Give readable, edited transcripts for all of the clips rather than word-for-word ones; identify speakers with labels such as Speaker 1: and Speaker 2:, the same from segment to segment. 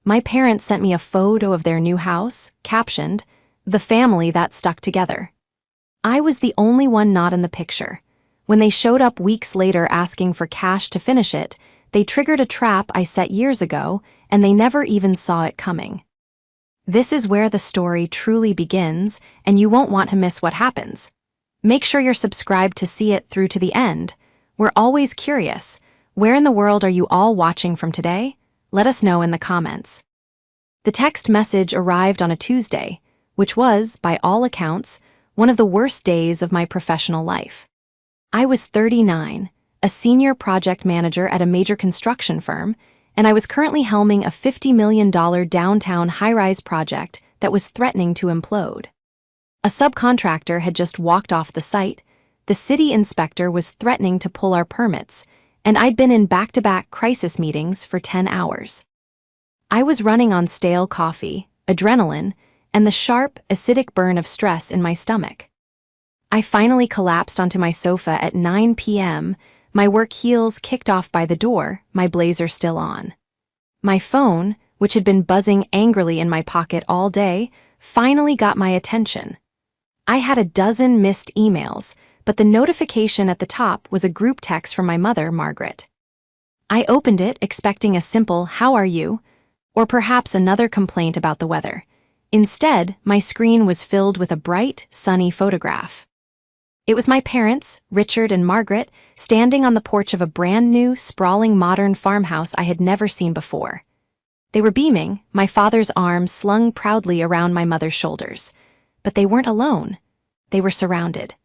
Speaker 1: My parents sent me a photo of their new house, captioned, "The family that stuck together." I was the only one not in the picture. When they showed up weeks later asking for cash to finish it, they triggered a trap I set years ago, and they never even saw it coming. This is where the story truly begins, and you won't want to miss what happens. Make sure you're subscribed to see it through to the end. We're always curious. Where in the world are you all watching from today? Let us know in the comments. The text message arrived on a Tuesday, which was, by all accounts, one of the worst days of my professional life. I was 39, a senior project manager at a major construction firm, and I was currently helming a $50 million downtown high-rise project that was threatening to implode. A subcontractor had just walked off the site, the city inspector was threatening to pull our permits, and I'd been in back-to-back crisis meetings for 10 hours. I was running on stale coffee, adrenaline, and the sharp, acidic burn of stress in my stomach. I finally collapsed onto my sofa at 9 p.m., my work heels kicked off by the door, my blazer still on. My phone, which had been buzzing angrily in my pocket all day, finally got my attention. I had a dozen missed emails, but the notification at the top was a group text from my mother, Margaret. I opened it expecting a simple "How are you?" or perhaps another complaint about the weather. Instead, my screen was filled with a bright, sunny photograph. It was my parents, Richard and Margaret, standing on the porch of a brand-new, sprawling modern farmhouse I had never seen before. They were beaming, my father's arm slung proudly around my mother's shoulders. But they weren't alone. They were surrounded.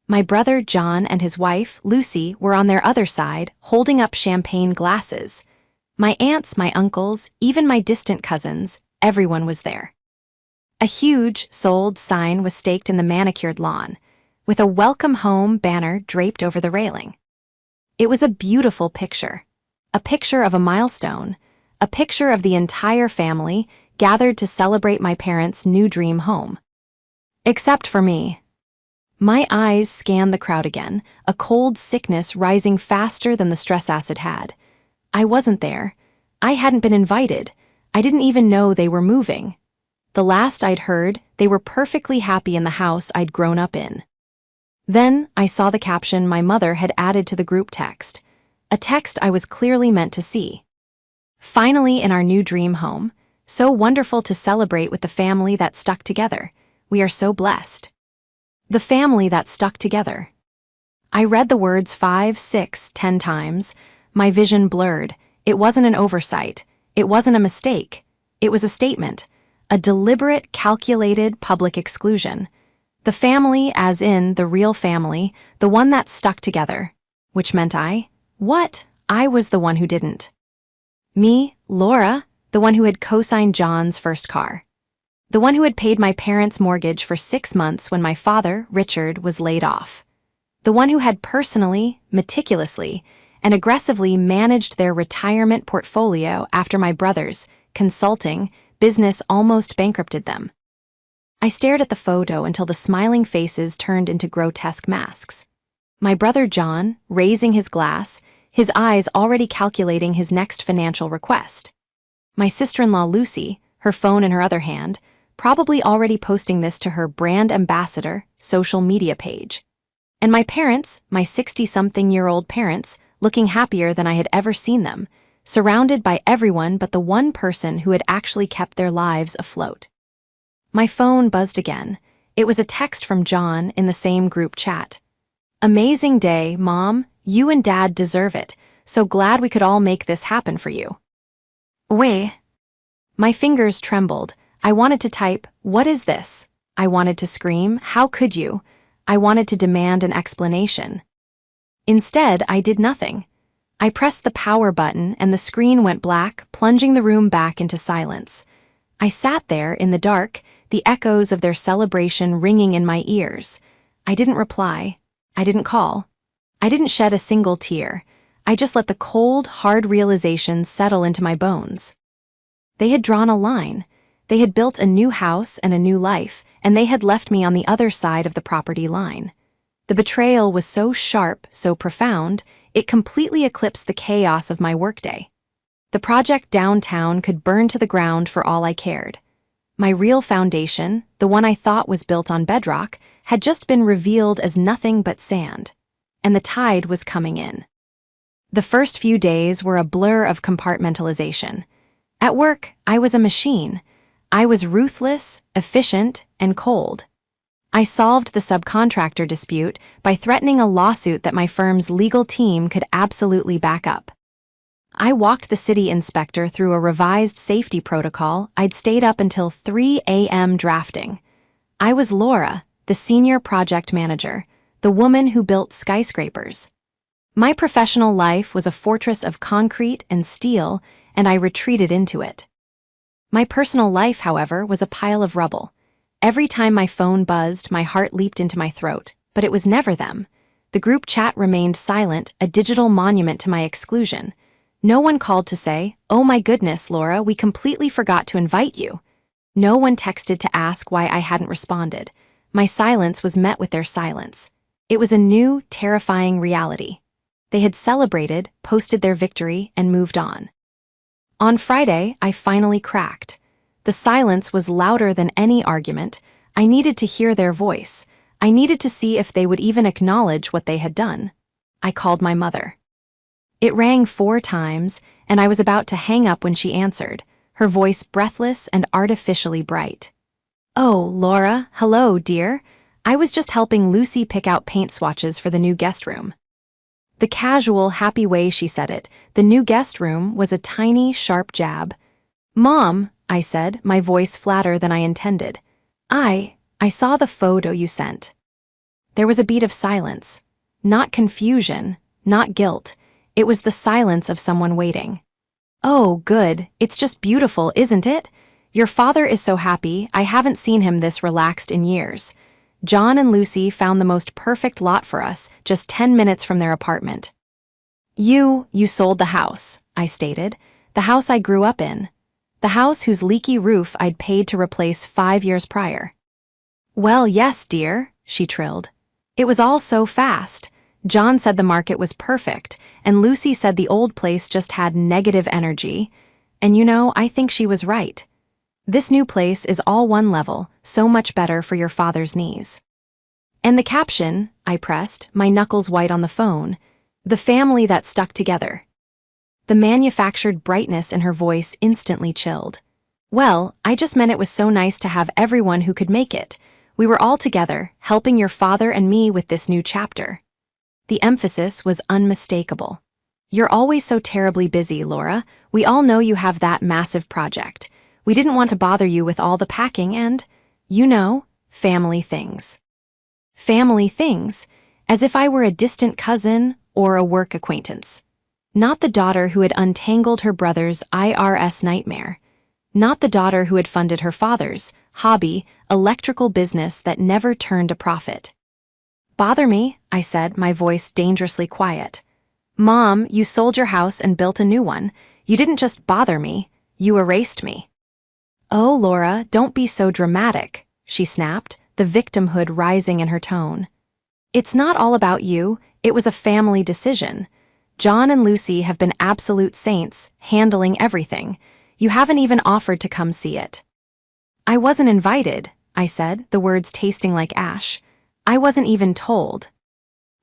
Speaker 1: My brother, John, and his wife, Lucy, were on their other side, holding up champagne glasses. My aunts, my uncles, even my distant cousins, everyone was there. A huge, sold sign was staked in the manicured lawn, with a "Welcome Home" banner draped over the railing. It was a beautiful picture. A picture of a milestone. A picture of the entire family gathered to celebrate my parents' new dream home. Except for me. My eyes scanned the crowd again, a cold sickness rising faster than the stress acid had. I wasn't there. I hadn't been invited. I didn't even know they were moving. The last I'd heard, they were perfectly happy in the house I'd grown up in. Then I saw the caption my mother had added to the group text, a text I was clearly meant to see. "Finally in our new dream home. So wonderful to celebrate with the family that stuck together. We are so blessed." The family that stuck together. I read the words 5, 6, 10 times. My vision blurred. It wasn't an oversight. It wasn't a mistake. It was a statement. A deliberate, calculated public exclusion. The family, as in the real family, the one that stuck together. Which meant I was the one who didn't. Me, Laura, the one who had co-signed John's first car. The one who had paid my parents' mortgage for 6 months when my father, Richard, was laid off. The one who had personally, meticulously, and aggressively managed their retirement portfolio after my brothers, consulting, business almost bankrupted them. I stared at the photo until the smiling faces turned into grotesque masks. My brother John, raising his glass, his eyes already calculating his next financial request. My sister-in-law Lucy, her phone in her other hand, probably already posting this to her brand ambassador social media page. And my parents, my 60-something-year-old parents, looking happier than I had ever seen them, surrounded by everyone but the one person who had actually kept their lives afloat. My phone buzzed again. It was a text from John in the same group chat. "Amazing day, Mom. You and Dad deserve it. So glad we could all make this happen for you." Wait. My fingers trembled. I wanted to type, "What is this?" I wanted to scream, "How could you?" I wanted to demand an explanation. Instead, I did nothing. I pressed the power button and the screen went black, plunging the room back into silence. I sat there in the dark, the echoes of their celebration ringing in my ears. I didn't reply. I didn't call. I didn't shed a single tear. I just let the cold, hard realizations settle into my bones. They had drawn a line. They had built a new house and a new life, and they had left me on the other side of the property line. The betrayal was so sharp, so profound, it completely eclipsed the chaos of my workday. The project downtown could burn to the ground for all I cared. My real foundation, the one I thought was built on bedrock, had just been revealed as nothing but sand. And the tide was coming in. The first few days were a blur of compartmentalization. At work, I was a machine. I was ruthless, efficient, and cold. I solved the subcontractor dispute by threatening a lawsuit that my firm's legal team could absolutely back up. I walked the city inspector through a revised safety protocol I'd stayed up until 3 a.m. drafting. I was Laura, the senior project manager, the woman who built skyscrapers. My professional life was a fortress of concrete and steel, and I retreated into it. My personal life, however, was a pile of rubble. Every time my phone buzzed, my heart leaped into my throat, but it was never them. The group chat remained silent, a digital monument to my exclusion. No one called to say, "Oh my goodness, Laura, we completely forgot to invite you." No one texted to ask why I hadn't responded. My silence was met with their silence. It was a new, terrifying reality. They had celebrated, posted their victory, and moved on. On Friday, I finally cracked. The silence was louder than any argument. I needed to hear their voice. I needed to see if they would even acknowledge what they had done. I called my mother. It rang 4 times, and I was about to hang up when she answered, her voice breathless and artificially bright. "Oh, Laura, hello, dear. I was just helping Lucy pick out paint swatches for the new guest room." The casual, happy way she said it, the new guest room, was a tiny, sharp jab. "Mom," I said, my voice flatter than I intended. I saw the photo you sent." There was a beat of silence. Not confusion, not guilt. It was the silence of someone waiting. "Oh, good. It's just beautiful, isn't it? Your father is so happy. I haven't seen him this relaxed in years. John and Lucy found the most perfect lot for us, just 10 minutes from their apartment." You sold the house," I stated. "The house I grew up in. The house whose leaky roof I'd paid to replace 5 years prior." "Well, yes, dear," she trilled. "It was all so fast. John said the market was perfect, and Lucy said the old place just had negative energy. And I think she was right. This new place is all one level, so much better for your father's knees." "And the caption," I pressed, my knuckles white on the phone, "the family that stuck together." The manufactured brightness in her voice instantly chilled. "Well, I just meant it was so nice to have everyone who could make it. We were all together, helping your father and me with this new chapter." The emphasis was unmistakable. "You're always so terribly busy, Laura. We all know you have that massive project. We didn't want to bother you with all the packing and, family things." Family things, as if I were a distant cousin or a work acquaintance. Not the daughter who had untangled her brother's IRS nightmare. Not the daughter who had funded her father's hobby, electrical business that never turned a profit. "Bother me," I said, my voice dangerously quiet. "Mom, you sold your house and built a new one. You didn't just bother me, you erased me." "Oh, Laura, don't be so dramatic," she snapped, the victimhood rising in her tone. "It's not all about you, it was a family decision. John and Lucy have been absolute saints, handling everything. You haven't even offered to come see it." "I wasn't invited," I said, the words tasting like ash. "I wasn't even told."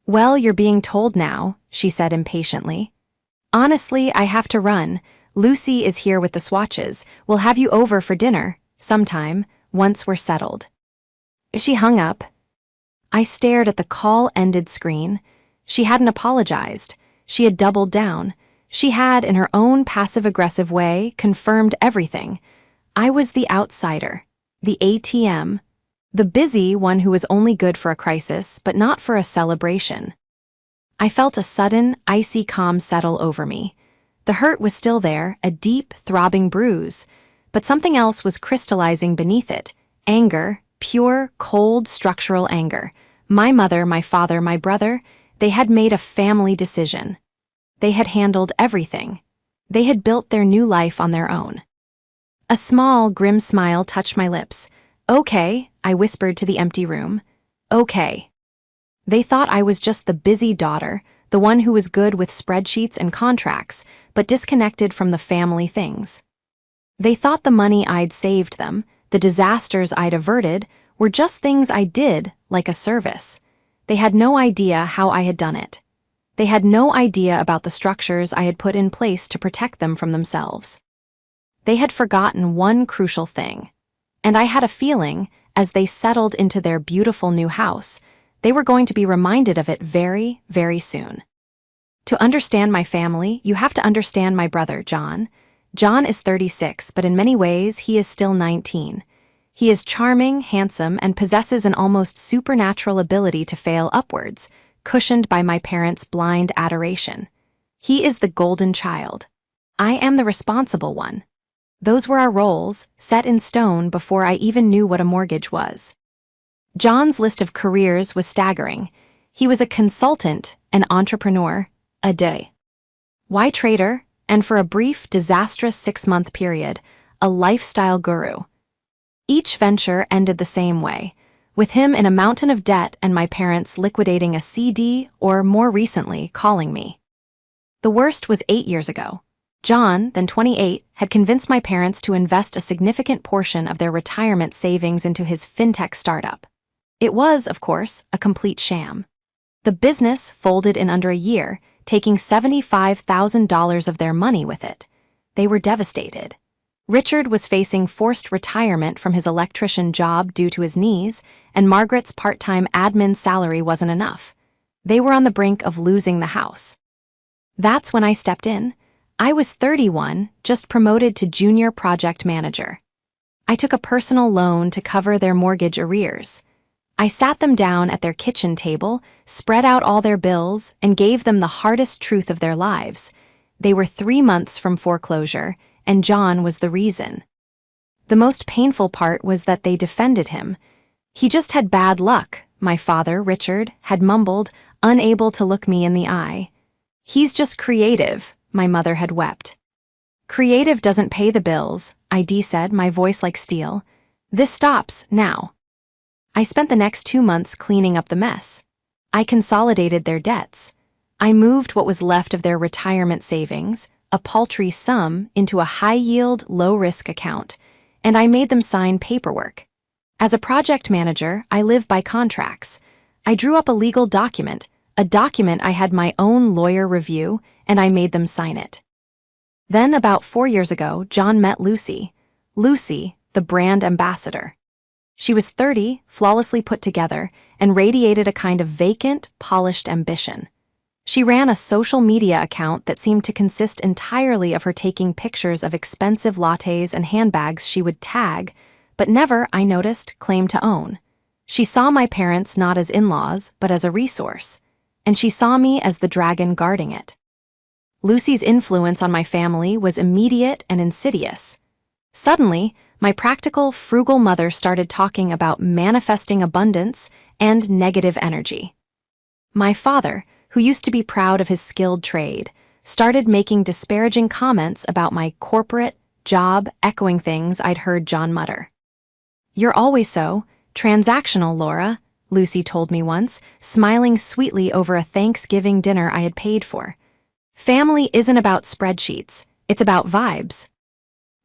Speaker 1: "Well, you're being told now," she said impatiently. "Honestly, I have to run. Lucy is here with the swatches. We'll have you over for dinner, sometime, once we're settled." She hung up. I stared at the call-ended screen. She hadn't apologized. She had doubled down. She had, in her own passive-aggressive way, confirmed everything. I was the outsider, the ATM, the busy one who was only good for a crisis, but not for a celebration. I felt a sudden, icy calm settle over me. The hurt was still there, a deep, throbbing bruise, but something else was crystallizing beneath it. Anger, pure, cold, structural anger. My mother, my father, my brother, they had made a family decision. They had handled everything. They had built their new life on their own. A small, grim smile touched my lips. "Okay," I whispered to the empty room. "Okay." They thought I was just the busy daughter, the one who was good with spreadsheets and contracts, but disconnected from the family things. They thought the money I'd saved them, the disasters I'd averted, were just things I did, like a service. They had no idea how I had done it. They had no idea about the structures I had put in place to protect them from themselves. They had forgotten one crucial thing. And I had a feeling, as they settled into their beautiful new house, they were going to be reminded of it very, very soon. To understand my family, you have to understand my brother, John. John is 36, but in many ways, he is still 19. He is charming, handsome, and possesses an almost supernatural ability to fail upwards, cushioned by my parents' blind adoration. He is the golden child. I am the responsible one. Those were our roles, set in stone before I even knew what a mortgage was. John's list of careers was staggering. He was a consultant, an entrepreneur, a DIY trader, and for a brief, disastrous 6-month period, a lifestyle guru. Each venture ended the same way, with him in a mountain of debt and my parents liquidating a CD or, more recently, calling me. The worst was 8 years ago. John, then 28, had convinced my parents to invest a significant portion of their retirement savings into his fintech startup. It was, of course, a complete sham. The business folded in under a year, taking $75,000 of their money with it. They were devastated. Richard was facing forced retirement from his electrician job due to his knees, and Margaret's part-time admin salary wasn't enough. They were on the brink of losing the house. That's when I stepped in. I was 31, just promoted to junior project manager. I took a personal loan to cover their mortgage arrears. I sat them down at their kitchen table, spread out all their bills, and gave them the hardest truth of their lives. They were 3 months from foreclosure, and John was the reason. The most painful part was that they defended him. He just had bad luck, my father, Richard, had mumbled, unable to look me in the eye. He's just creative, my mother had wept. Creative doesn't pay the bills, ID said, my voice like steel. This stops, now. I spent the next 2 months cleaning up the mess. I consolidated their debts. I moved what was left of their retirement savings, a paltry sum, into a high-yield, low-risk account, and I made them sign paperwork. As a project manager, I live by contracts. I drew up a legal document, a document I had my own lawyer review, and I made them sign it. Then, about 4 years ago, John met Lucy. Lucy, the brand ambassador. She was 30, flawlessly put together, and radiated a kind of vacant, polished ambition. She ran a social media account that seemed to consist entirely of her taking pictures of expensive lattes and handbags she would tag, but never, I noticed, claim to own. She saw my parents not as in-laws, but as a resource, and she saw me as the dragon guarding it. Lucy's influence on my family was immediate and insidious. Suddenly, my practical, frugal mother started talking about manifesting abundance and negative energy. My father, who used to be proud of his skilled trade, started making disparaging comments about my corporate job, echoing things I'd heard John mutter. "You're always so transactional, Laura," Lucy told me once, smiling sweetly over a Thanksgiving dinner I had paid for. "Family isn't about spreadsheets, it's about vibes."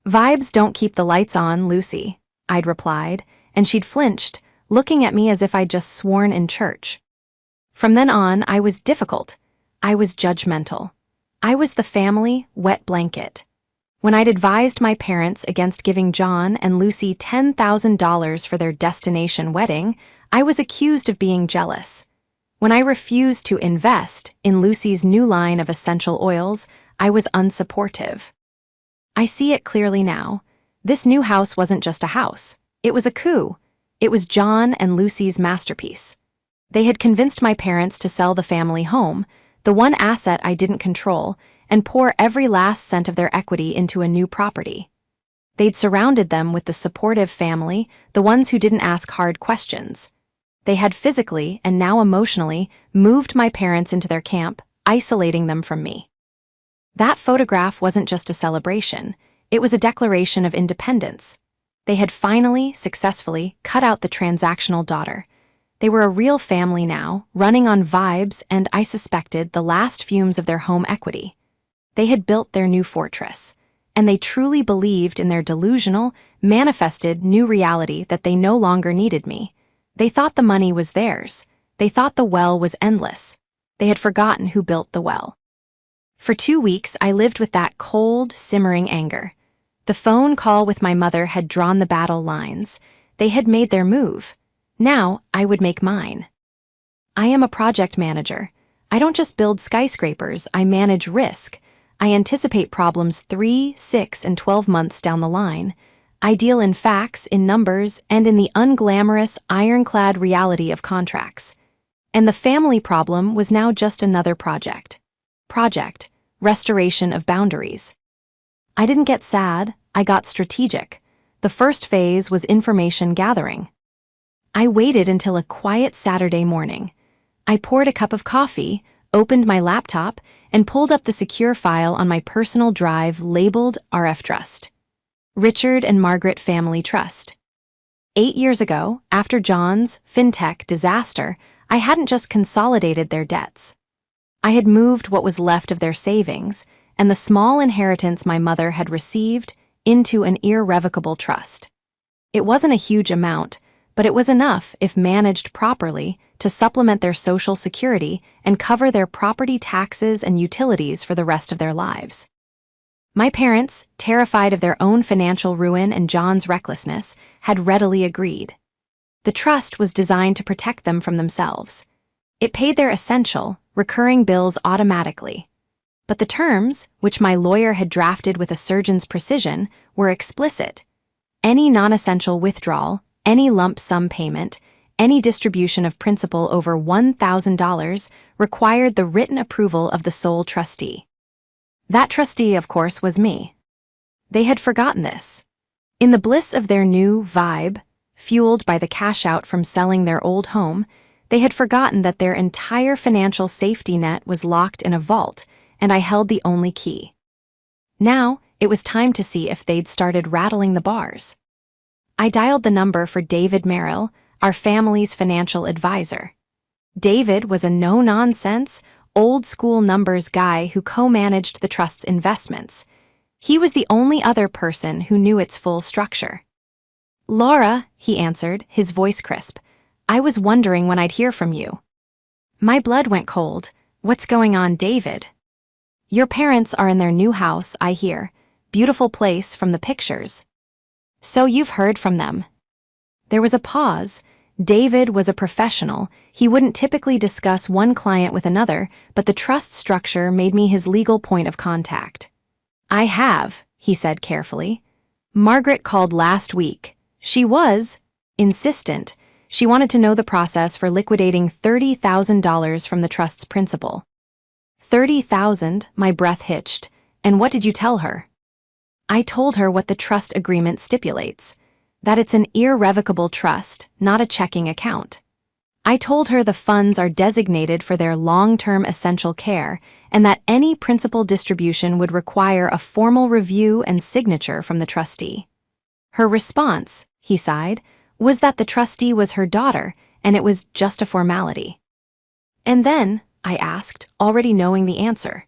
Speaker 1: "Vibes don't keep the lights on, Lucy," I'd replied, and she'd flinched, looking at me as if I'd just sworn in church. From then on, I was difficult. I was judgmental. I was the family wet blanket. When I'd advised my parents against giving John and Lucy $10,000 for their destination wedding, I was accused of being jealous. When I refused to invest in Lucy's new line of essential oils, I was unsupportive. I see it clearly now. This new house wasn't just a house. It was a coup. It was John and Lucy's masterpiece. They had convinced my parents to sell the family home, the one asset I didn't control, and pour every last cent of their equity into a new property. They'd surrounded them with the supportive family, the ones who didn't ask hard questions. They had physically, and now emotionally, moved my parents into their camp, isolating them from me. That photograph wasn't just a celebration, it was a declaration of independence. They had finally, successfully, cut out the transactional daughter. They were a real family now, running on vibes and, I suspected, the last fumes of their home equity. They had built their new fortress, and they truly believed in their delusional, manifested new reality that they no longer needed me. They thought the money was theirs. They thought the well was endless. They had forgotten who built the well. For 2 weeks, I lived with that cold, simmering anger. The phone call with my mother had drawn the battle lines. They had made their move. Now, I would make mine. I am a project manager. I don't just build skyscrapers, I manage risk. I anticipate problems 3, 6, and 12 months down the line. I deal in facts, in numbers, and in the unglamorous, ironclad reality of contracts. And the family problem was now just another project. Restoration of boundaries. I didn't get sad, I got strategic. The first phase was information gathering. I waited until a quiet Saturday morning. I poured a cup of coffee, opened my laptop, and pulled up the secure file on my personal drive labeled RF Trust. Richard and Margaret Family Trust. 8 years ago, after John's fintech disaster, I hadn't just consolidated their debts. I had moved what was left of their savings and the small inheritance my mother had received into an irrevocable trust. It wasn't a huge amount, but it was enough, if managed properly, to supplement their social security and cover their property taxes and utilities for the rest of their lives. My parents, terrified of their own financial ruin and John's recklessness, had readily agreed. The trust was designed to protect them from themselves. It paid their essential, recurring bills automatically. But the terms, which my lawyer had drafted with a surgeon's precision, were explicit. Any non-essential withdrawal, any lump sum payment, any distribution of principal over $1,000 required the written approval of the sole trustee. That trustee, of course, was me. They had forgotten this. In the bliss of their new vibe, fueled by the cash out from selling their old home, they had forgotten that their entire financial safety net was locked in a vault, and I held the only key. Now, it was time to see if they'd started rattling the bars. I dialed the number for David Merrill, our family's financial advisor. David was a no-nonsense, old-school numbers guy who co-managed the trust's investments. He was the only other person who knew its full structure. "Laura," he answered, his voice crisp. "I was wondering when I'd hear from you." My blood went cold. "What's going on, David?" "Your parents are in their new house, I hear. Beautiful place from the pictures." "So you've heard from them." There was a pause. David was a professional. He wouldn't typically discuss one client with another, but the trust structure made me his legal point of contact. "I have," he said carefully. "Margaret called last week. She was insistent. She wanted to know the process for liquidating $30,000 from the trust's principal." "30,000," my breath hitched. "And what did you tell her?" I told her what the trust agreement stipulates, that it's an irrevocable trust, not a checking account. I told her the funds are designated for their long-term essential care and that any principal distribution would require a formal review and signature from the trustee. Her response, he sighed, was that the trustee was her daughter and it was just a formality. "And then?" I asked, already knowing the answer.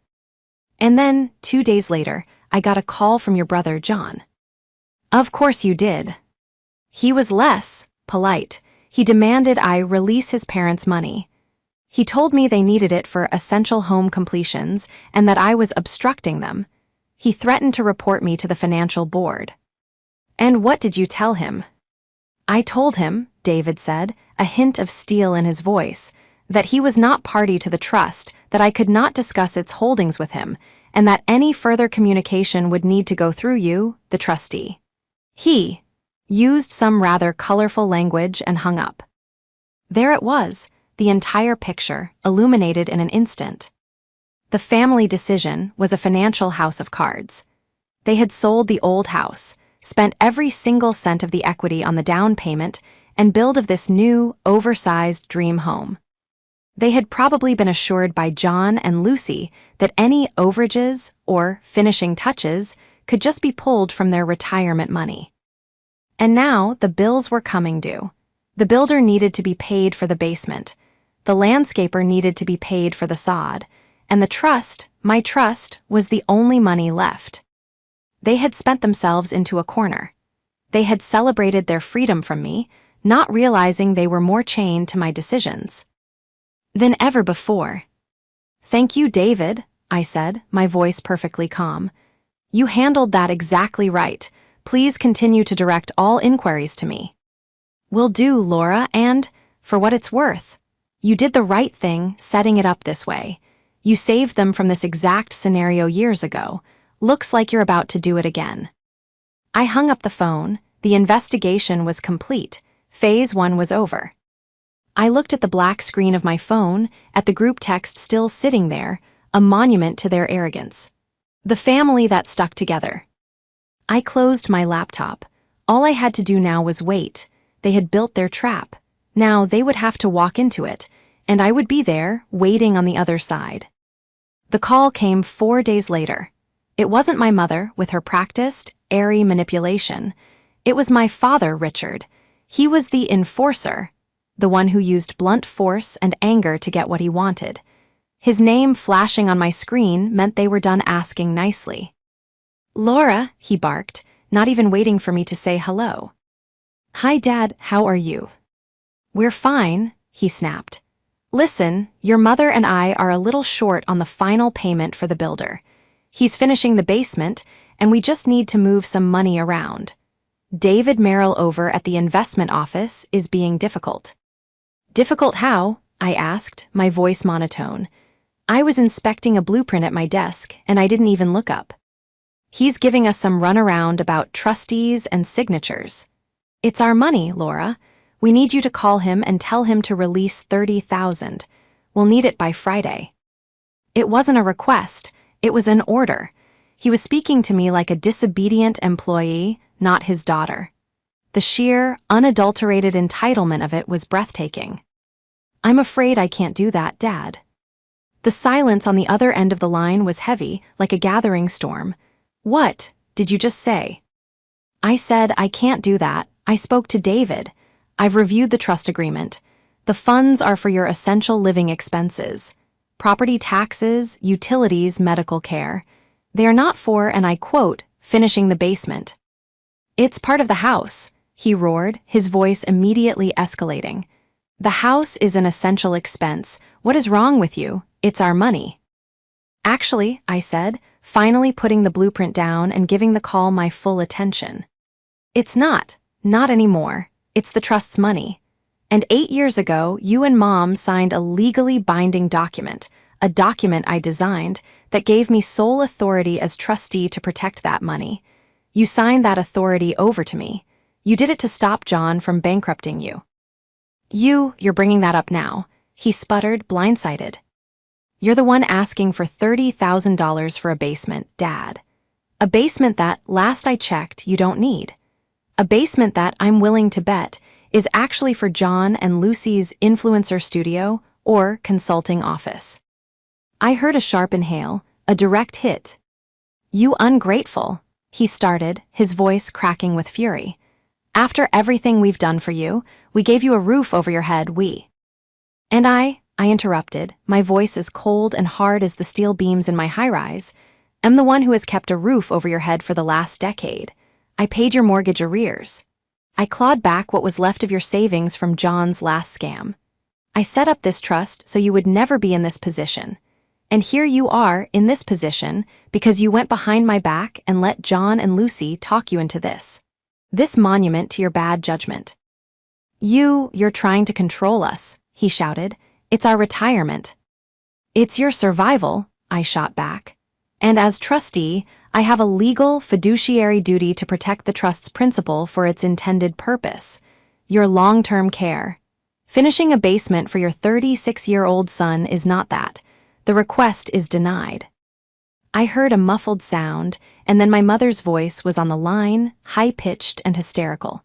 Speaker 1: "And then, 2 days later, I got a call from your brother, John." "Of course you did." He was less polite. He demanded I release his parents' money. He told me they needed it for essential home completions and that I was obstructing them. He threatened to report me to the financial board. "And what did you tell him?" "I told him," David said, a hint of steel in his voice, "that he was not party to the trust, that I could not discuss its holdings with him, and that any further communication would need to go through you, the trustee." He used some rather colorful language and hung up. There it was, the entire picture, illuminated in an instant. The family decision was a financial house of cards. They had sold the old house, spent every single cent of the equity on the down payment, and built of this new, oversized dream home. They had probably been assured by John and Lucy that any overages or finishing touches could just be pulled from their retirement money. And now the bills were coming due. The builder needed to be paid for the basement. The landscaper needed to be paid for the sod. And the trust, my trust, was the only money left. They had spent themselves into a corner. They had celebrated their freedom from me, not realizing they were more chained to my decisions than ever before. "Thank you, David," I said, my voice perfectly calm. "You handled that exactly right. Please continue to direct all inquiries to me." "Will do, Laura, and, for what it's worth, you did the right thing setting it up this way. You saved them from this exact scenario years ago. Looks like you're about to do it again." I hung up the phone. The investigation was complete. Phase 1 was over. I looked at the black screen of my phone, at the group text still sitting there, a monument to their arrogance. The family that stuck together. I closed my laptop. All I had to do now was wait. They had built their trap. Now they would have to walk into it, and I would be there, waiting on the other side. The call came 4 days later. It wasn't my mother with her practiced, airy manipulation. It was my father, Richard. He was the enforcer, the one who used blunt force and anger to get what he wanted. His name flashing on my screen meant they were done asking nicely. "Laura," he barked, not even waiting for me to say hello. "Hi, Dad, how are you?" "We're fine," he snapped. "Listen, your mother and I are a little short on the final payment for the builder. He's finishing the basement, and we just need to move some money around. David Merrill over at the investment office is being difficult." "Difficult how?" I asked, my voice monotone. I was inspecting a blueprint at my desk, and I didn't even look up. "He's giving us some runaround about trustees and signatures." "It's our money, Laura. We need you to call him and tell him to release $30,000. We'll need it by Friday." It wasn't a request, it was an order. He was speaking to me like a disobedient employee, not his daughter. The sheer, unadulterated entitlement of it was breathtaking. "I'm afraid I can't do that, Dad." The silence on the other end of the line was heavy, like a gathering storm. "What did you just say?" I said, "I can't do that. I spoke to David. I've reviewed the trust agreement. The funds are for your essential living expenses. Property taxes, utilities, medical care. They are not for, and I quote, finishing the basement." "It's part of the house," he roared, his voice immediately escalating. "The house is an essential expense. What is wrong with you? It's our money." "Actually," I said, finally putting the blueprint down and giving the call my full attention. "It's not anymore. It's the trust's money. And 8 years ago, you and Mom signed a legally binding document, a document I designed, that gave me sole authority as trustee to protect that money. You signed that authority over to me. You did it to stop John from bankrupting you." You're bringing that up now," he sputtered, blindsided. "You're the one asking for $30,000 for a basement, Dad. A basement that, last I checked, you don't need. A basement that, I'm willing to bet, is actually for John and Lucy's influencer studio or consulting office." I heard a sharp inhale, a direct hit. "You ungrateful," he started, his voice cracking with fury. "After everything we've done for you, we gave you a roof over your head, And I interrupted, my voice as cold and hard as the steel beams in my high-rise, am the one who has kept a roof over your head for the last decade. I paid your mortgage arrears. I clawed back what was left of your savings from John's last scam. I set up this trust so you would never be in this position. And here you are in this position because you went behind my back and let John and Lucy talk you into this. This monument to your bad judgment. You're trying to control us," he shouted. "It's our retirement." "It's your survival," I shot back. "And as trustee, I have a legal, fiduciary duty to protect the trust's principal for its intended purpose, your long-term care. Finishing a basement for your 36-year-old son is not that. The request is denied." I heard a muffled sound, and then my mother's voice was on the line, high-pitched and hysterical.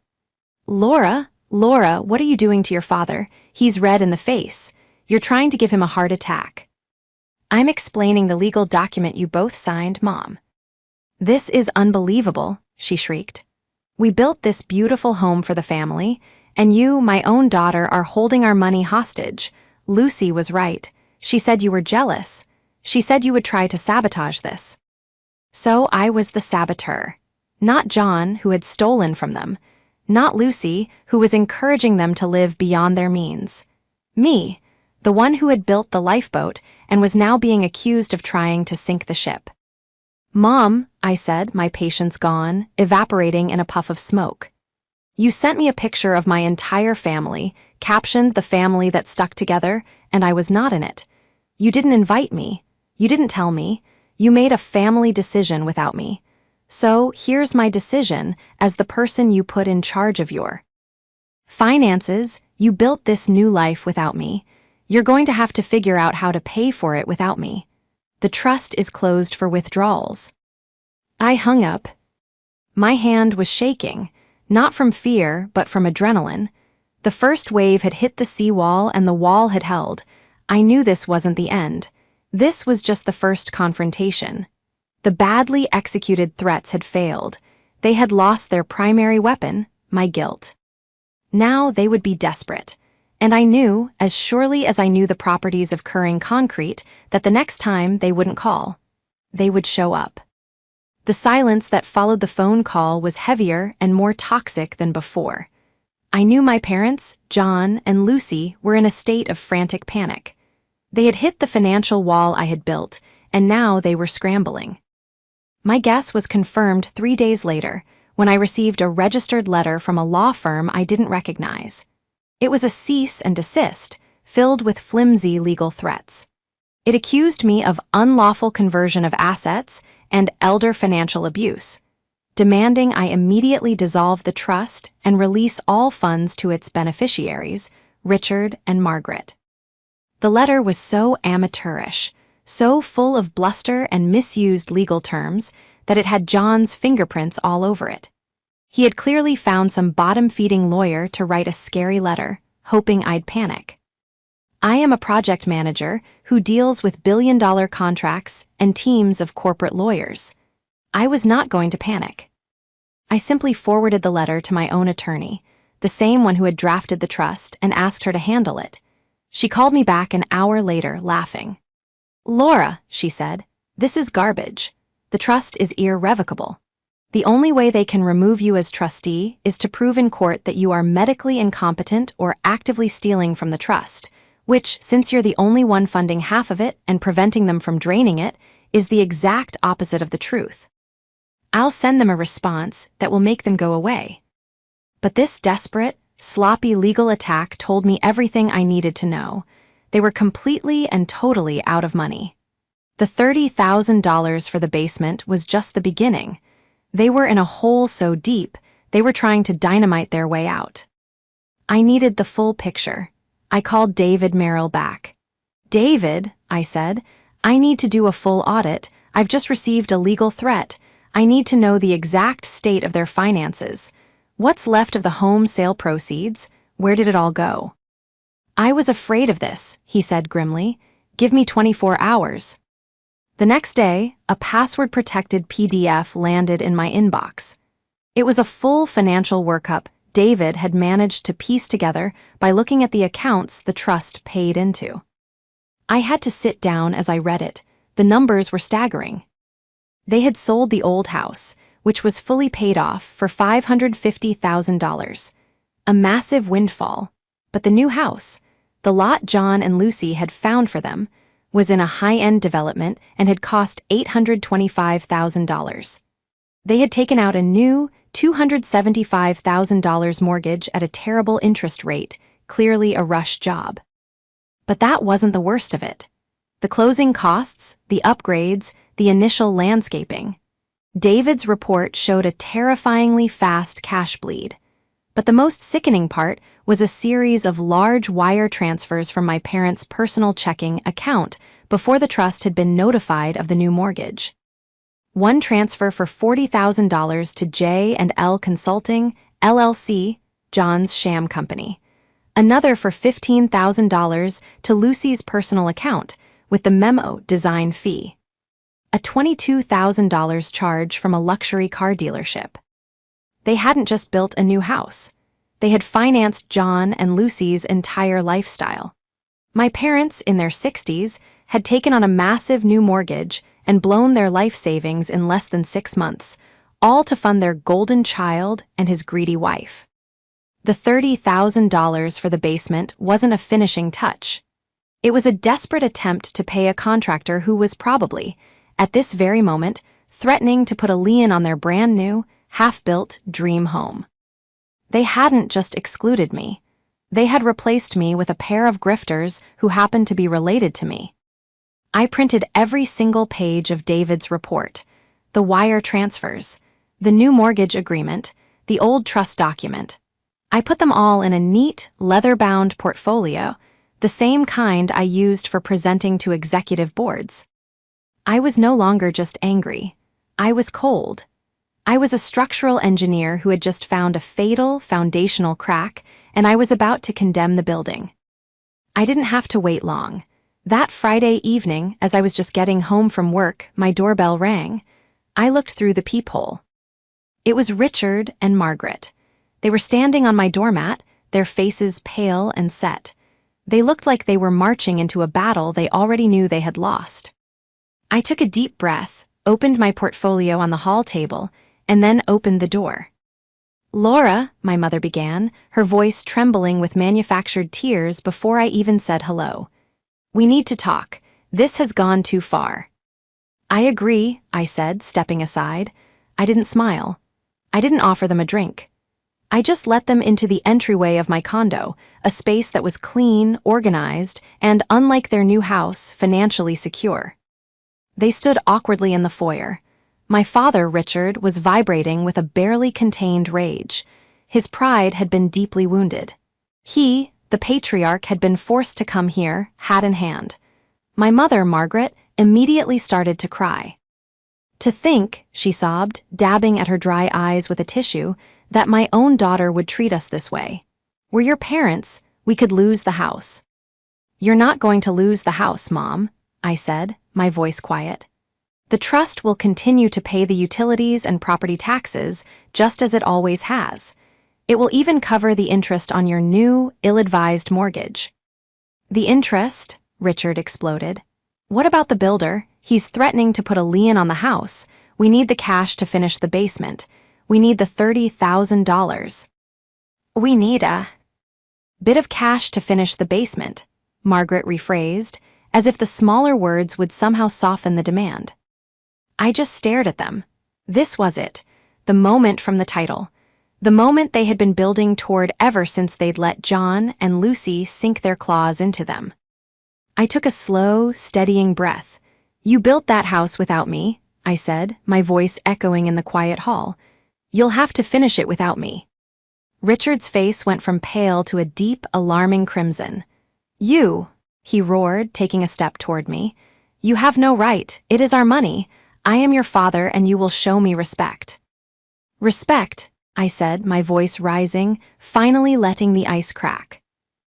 Speaker 1: Laura, what are you doing to your father? He's red in the face. You're trying to give him a heart attack." "I'm explaining the legal document you both signed, Mom." "This is unbelievable," she shrieked. "We built this beautiful home for the family, And you, my own daughter, are holding our money hostage. Lucy was right. She said you were jealous. She said you would try to sabotage this. So I was the saboteur. Not John, who had stolen from them. Not Lucy, who was encouraging them to live beyond their means. Me, the one who had built the lifeboat and was now being accused of trying to sink the ship. "Mom," I said, my patience gone, evaporating in a puff of smoke. "You sent me a picture of my entire family, captioned the family that stuck together, and I was not in it. You didn't invite me. You didn't tell me. You made a family decision without me. So here's my decision as the person you put in charge of your finances. You built this new life without me. You're going to have to figure out how to pay for it without me. The trust is closed for withdrawals." I hung up. My hand was shaking, not from fear, but from adrenaline. The first wave had hit the seawall and the wall had held. I knew this wasn't the end. This was just the first confrontation. The badly executed threats had failed. They had lost their primary weapon, my guilt. Now they would be desperate. And I knew, as surely as I knew the properties of curing concrete, that the next time they wouldn't call. They would show up. The silence that followed the phone call was heavier and more toxic than before. I knew my parents, John and Lucy, were in a state of frantic panic. They had hit the financial wall I had built, and now they were scrambling. My guess was confirmed 3 days later, when I received a registered letter from a law firm I didn't recognize. It was a cease and desist, filled with flimsy legal threats. It accused me of unlawful conversion of assets and elder financial abuse, demanding I immediately dissolve the trust and release all funds to its beneficiaries, Richard and Margaret. The letter was so amateurish, so full of bluster and misused legal terms, that it had John's fingerprints all over it. He had clearly found some bottom-feeding lawyer to write a scary letter, hoping I'd panic. I am a project manager who deals with billion-dollar contracts and teams of corporate lawyers. I was not going to panic. I simply forwarded the letter to my own attorney, the same one who had drafted the trust, and asked her to handle it. She called me back an hour later, laughing. "Laura," she said, "this is garbage. The trust is irrevocable. The only way they can remove you as trustee is to prove in court that you are medically incompetent or actively stealing from the trust, which, since you're the only one funding half of it and preventing them from draining it, is the exact opposite of the truth. I'll send them a response that will make them go away." But this desperate, sloppy legal attack told me everything I needed to know. They were completely and totally out of money. The $30,000 for the basement was just the beginning. They were in a hole so deep, they were trying to dynamite their way out. I needed the full picture. I called David Merrill back. "David," I said, "I need to do a full audit. I've just received a legal threat. I need to know the exact state of their finances. What's left of the home sale proceeds? Where did it all go?" "I was afraid of this," he said grimly. "Give me 24 hours. The next day, a password-protected PDF landed in my inbox. It was a full financial workup David had managed to piece together by looking at the accounts the trust paid into. I had to sit down as I read it. The numbers were staggering. They had sold the old house, which was fully paid off, for $550,000. A massive windfall. But the new house, the lot John and Lucy had found for them, was in a high-end development and had cost $825,000. They had taken out a new $275,000 mortgage at a terrible interest rate, clearly a rush job. But that wasn't the worst of it. The closing costs, the upgrades, the initial landscaping. David's report showed a terrifyingly fast cash bleed. But the most sickening part was a series of large wire transfers from my parents' personal checking account before the trust had been notified of the new mortgage. One transfer for $40,000 to J&L Consulting, LLC, John's sham company. Another for $15,000 to Lucy's personal account, with the memo design fee. A $22,000 charge from a luxury car dealership. They hadn't just built a new house. They had financed John and Lucy's entire lifestyle. My parents, in their 60s, had taken on a massive new mortgage and blown their life savings in less than 6 months, all to fund their golden child and his greedy wife. The $30,000 for the basement wasn't a finishing touch. It was a desperate attempt to pay a contractor who was probably, at this very moment, threatening to put a lien on their brand-new, half-built dream home. They hadn't just excluded me. They had replaced me with a pair of grifters who happened to be related to me. I printed every single page of David's report, the wire transfers, the new mortgage agreement, the old trust document. I put them all in a neat, leather-bound portfolio, the same kind I used for presenting to executive boards. I was no longer just angry. I was cold. I was a structural engineer who had just found a fatal foundational crack, and I was about to condemn the building. I didn't have to wait long. That Friday evening, as I was just getting home from work, my doorbell rang. I looked through the peephole. It was Richard and Margaret. They were standing on my doormat, their faces pale and set. They looked like they were marching into a battle they already knew they had lost. I took a deep breath, opened my portfolio on the hall table, and then opened the door. "Laura," my mother began, her voice trembling with manufactured tears before I even said hello. "We need to talk. This has gone too far." "I agree," I said, stepping aside. I didn't smile. I didn't offer them a drink. I just let them into the entryway of my condo, a space that was clean, organized, and, unlike their new house, financially secure. They stood awkwardly in the foyer. My father, Richard, was vibrating with a barely contained rage. His pride had been deeply wounded. He, the patriarch, had been forced to come here, hat in hand. My mother, Margaret, immediately started to cry. "To think," she sobbed, dabbing at her dry eyes with a tissue, "that my own daughter would treat us this way. We're your parents. We could lose the house." "You're not going to lose the house, Mom," I said, my voice quiet. "The trust will continue to pay the utilities and property taxes, just as it always has. It will even cover the interest on your new, ill-advised mortgage." "The interest?" Richard exploded. "What about the builder? He's threatening to put a lien on the house. We need the cash to finish the basement. We need the $30,000. We need a bit of cash to finish the basement," Margaret rephrased, as if the smaller words would somehow soften the demand. I just stared at them. This was it, the moment from the title. The moment they had been building toward ever since they'd let John and Lucy sink their claws into them. I took a slow, steadying breath. "You built that house without me," I said, my voice echoing in the quiet hall. "You'll have to finish it without me." Richard's face went from pale to a deep, alarming crimson. "You," he roared, taking a step toward me. "You have no right. It is our money. I am your father, and you will show me respect." "Respect," I said, my voice rising, finally letting the ice crack.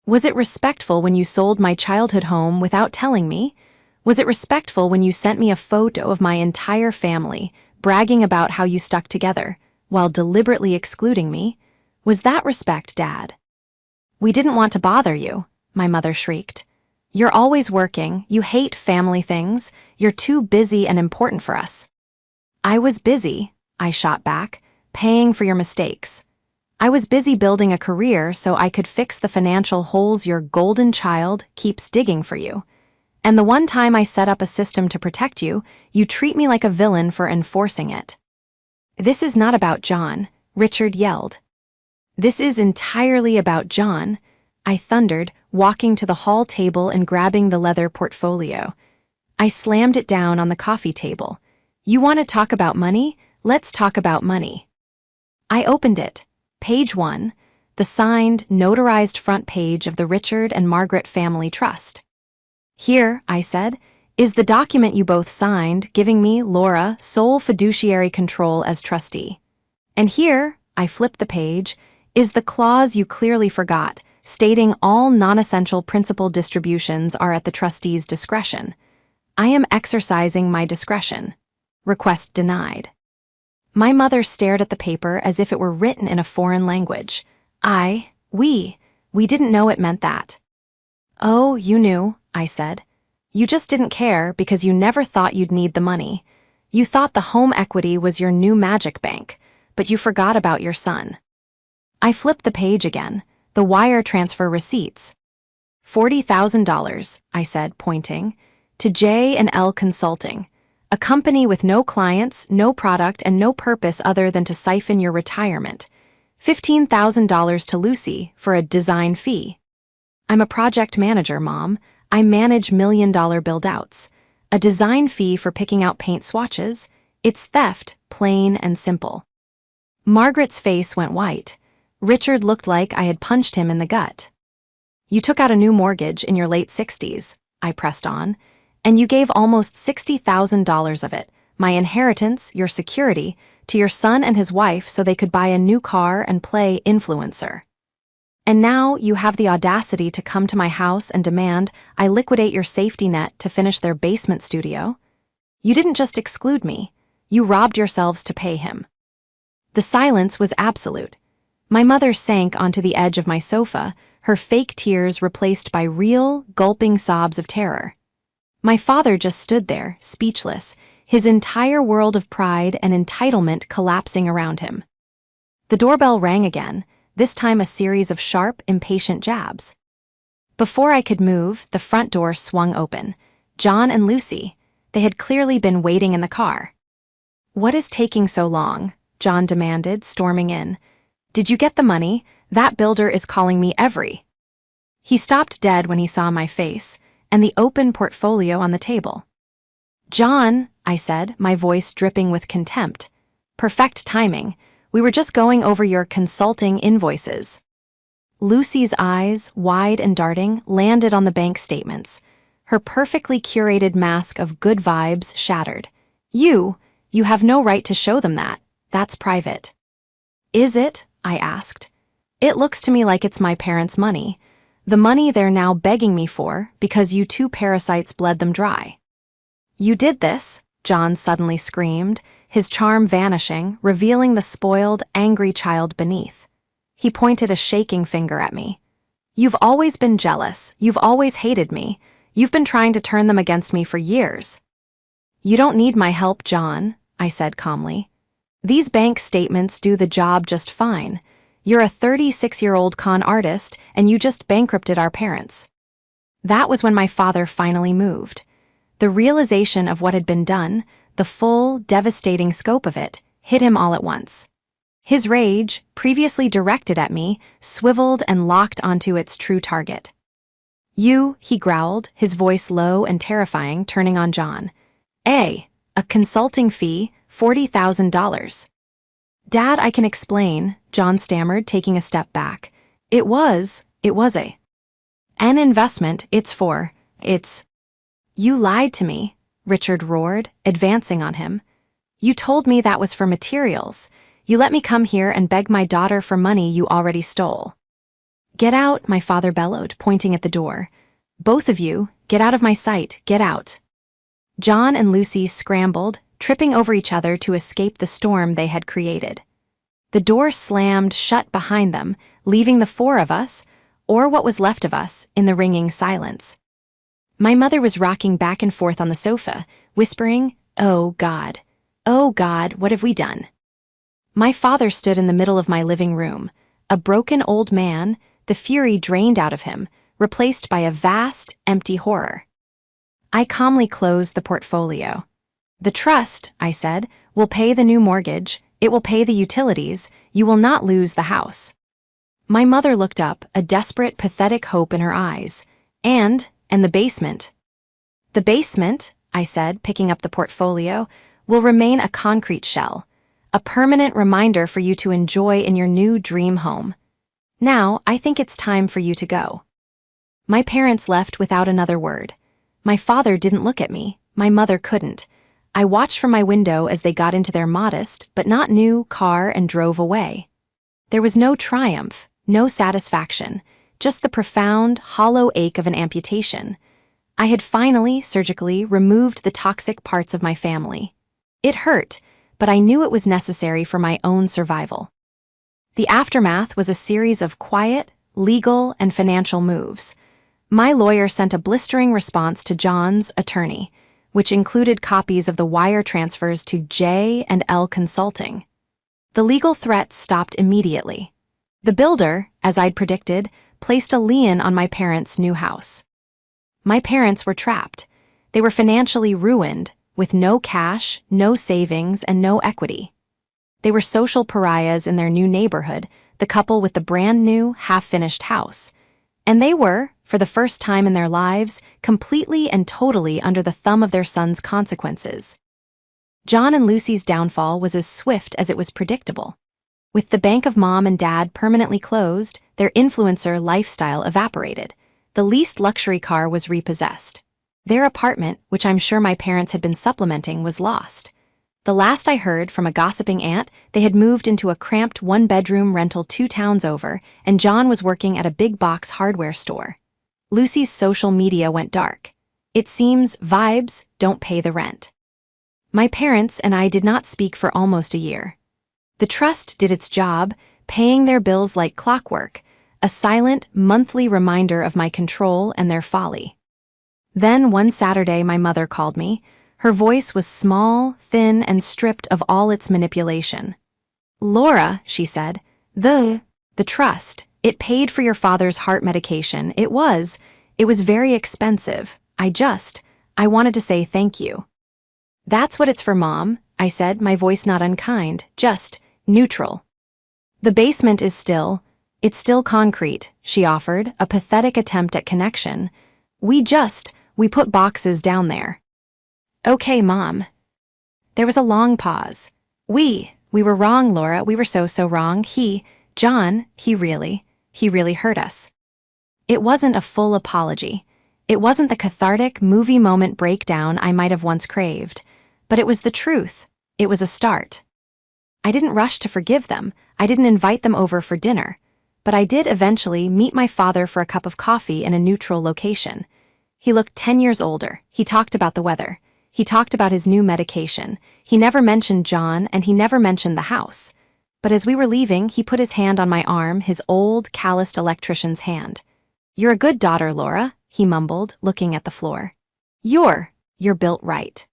Speaker 1: "Was it respectful when you sold my childhood home without telling me? Was it respectful when you sent me a photo of my entire family, bragging about how you stuck together, while deliberately excluding me? Was that respect, Dad?" "We didn't want to bother you," my mother shrieked. "You're always working, you hate family things, you're too busy and important for us." "I was busy," I shot back, "paying for your mistakes. I was busy building a career so I could fix the financial holes your golden child keeps digging for you. And the one time I set up a system to protect you, you treat me like a villain for enforcing it." "This is not about John," Richard yelled. "This is entirely about John," I thundered, walking to the hall table and grabbing the leather portfolio. I slammed it down on the coffee table. "You want to talk about money? Let's talk about money." I opened it. Page 1, the signed, notarized front page of the Richard and Margaret Family Trust. "Here," I said, "is the document you both signed, giving me, Laura, sole fiduciary control as trustee. And here," I flipped the page, "is the clause you clearly forgot, stating all non-essential principal distributions are at the trustee's discretion. I am exercising my discretion. Request denied." My mother stared at the paper as if it were written in a foreign language. We didn't know it meant that. Oh, you knew, I said. You just didn't care because you never thought you'd need the money. You thought the home equity was your new magic bank, but you forgot about your son. I flipped the page again, the wire transfer receipts. $40,000, I said, pointing, to J&L Consulting, a company with no clients, no product, and no purpose other than to siphon your retirement. $15,000 to Lucy for a design fee. I'm a project manager, Mom. I manage million-dollar build-outs. A design fee for picking out paint swatches? It's theft, plain and simple. Margaret's face went white. Richard looked like I had punched him in the gut. You took out a new mortgage in your late 60s, I pressed on, and you gave almost $60,000 of it, my inheritance, your security, to your son and his wife so they could buy a new car and play influencer. And now you have the audacity to come to my house and demand I liquidate your safety net to finish their basement studio? You didn't just exclude me, you robbed yourselves to pay him. The silence was absolute. My mother sank onto the edge of my sofa, her fake tears replaced by real, gulping sobs of terror. My father just stood there, speechless, his entire world of pride and entitlement collapsing around him. The doorbell rang again, this time a series of sharp, impatient jabs. Before I could move, the front door swung open. John and Lucy. They had clearly been waiting in the car. "What is taking so long?" John demanded, storming in. "Did you get the money? That builder is calling me every." He stopped dead when he saw my face, and the open portfolio on the table. "John," I said, my voice dripping with contempt. "Perfect timing. We were just going over your consulting invoices." Lucy's eyes, wide and darting, landed on the bank statements. Her perfectly curated mask of good vibes shattered. You have no right to show them that. That's private." "Is it?" I asked. "It looks to me like it's my parents' money. The money they're now begging me for because you two parasites bled them dry." "You did this?" John suddenly screamed, his charm vanishing, revealing the spoiled, angry child beneath. He pointed a shaking finger at me. "You've always been jealous. You've always hated me. You've been trying to turn them against me for years." "You don't need my help, John," I said calmly. "These bank statements do the job just fine. You're a 36-year-old con artist, and you just bankrupted our parents." That was when my father finally moved. The realization of what had been done, the full, devastating scope of it, hit him all at once. His rage, previously directed at me, swiveled and locked onto its true target. "You," he growled, his voice low and terrifying, turning on John. A consulting fee, $40,000. "Dad, I can explain," John stammered, taking a step back. It was an investment. It's. "You lied to me," Richard roared, advancing on him. "You told me that was for materials. You let me come here and beg my daughter for money you already stole." "Get out," my father bellowed, pointing at the door. "Both of you, get out of my sight, get out." John and Lucy scrambled, tripping over each other to escape the storm they had created. The door slammed shut behind them, leaving the four of us, or what was left of us, in the ringing silence. My mother was rocking back and forth on the sofa, whispering, oh God, what have we done?" My father stood in the middle of my living room, a broken old man, the fury drained out of him, replaced by a vast, empty horror. I calmly closed the portfolio. "The trust," I said, "will pay the new mortgage, it will pay the utilities, you will not lose the house." My mother looked up, a desperate, pathetic hope in her eyes. And the basement." "The basement," I said, picking up the portfolio, "will remain a concrete shell, a permanent reminder for you to enjoy in your new dream home. Now, I think it's time for you to go." My parents left without another word. My father didn't look at me, my mother couldn't. I watched from my window as they got into their modest, but not new, car and drove away. There was no triumph, no satisfaction, just the profound, hollow ache of an amputation. I had finally, surgically, removed the toxic parts of my family. It hurt, but I knew it was necessary for my own survival. The aftermath was a series of quiet, legal, and financial moves. My lawyer sent a blistering response to John's attorney, which included copies of the wire transfers to J and L Consulting. The legal threats stopped immediately. The builder, as I'd predicted, placed a lien on my parents' new house. My parents were trapped. They were financially ruined, with no cash, no savings, and no equity. They were social pariahs in their new neighborhood, the couple with the brand-new, half-finished house. And they were, for the first time in their lives, completely and totally under the thumb of their son's consequences. John and Lucy's downfall was as swift as it was predictable. With the bank of Mom and Dad permanently closed, their influencer lifestyle evaporated. The leased luxury car was repossessed. Their apartment, which I'm sure my parents had been supplementing, was lost. The last I heard from a gossiping aunt, they had moved into a cramped one-bedroom rental 2 towns over, and John was working at a big-box hardware store. Lucy's social media went dark. It seems vibes don't pay the rent. My parents and I did not speak for almost a year. The trust did its job, paying their bills like clockwork, a silent, monthly reminder of my control and their folly. Then one Saturday my mother called me. Her voice was small, thin, and stripped of all its manipulation. "Laura," she said, the trust, it paid for your father's heart medication. It was very expensive. I wanted to say thank you." "That's what it's for, Mom," I said, my voice not unkind, just neutral. "The basement is it's still concrete," she offered, a pathetic attempt at connection. We put boxes down there." "Okay, Mom." There was a long pause. We were wrong, Laura. We were so wrong. John, he really hurt us." It wasn't a full apology. It wasn't the cathartic, movie moment breakdown I might have once craved. But it was the truth. It was a start. I didn't rush to forgive them. I didn't invite them over for dinner. But I did eventually meet my father for a cup of coffee in a neutral location. He looked 10 years older. He talked about the weather. He talked about his new medication. He never mentioned John, and he never mentioned the house. But as we were leaving, he put his hand on my arm, his old, calloused electrician's hand. "You're a good daughter, Laura," he mumbled, looking at the floor. You're built right."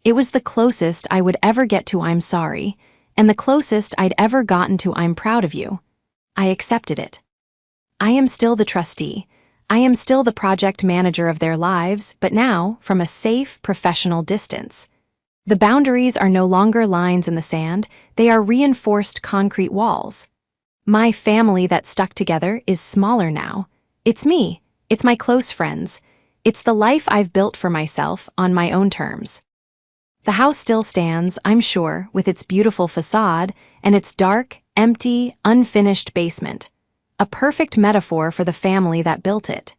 Speaker 1: It was the closest I would ever get to "I'm sorry," and the closest I'd ever gotten to "I'm proud of you." I accepted it. I am still the trustee. I am still the project manager of their lives, but now from a safe, professional distance. The boundaries are no longer lines in the sand, they are reinforced concrete walls. My family that stuck together is smaller now. It's me. It's my close friends. It's the life I've built for myself on my own terms. The house still stands, I'm sure, with its beautiful facade and its dark, empty, unfinished basement. A perfect metaphor for the family that built it.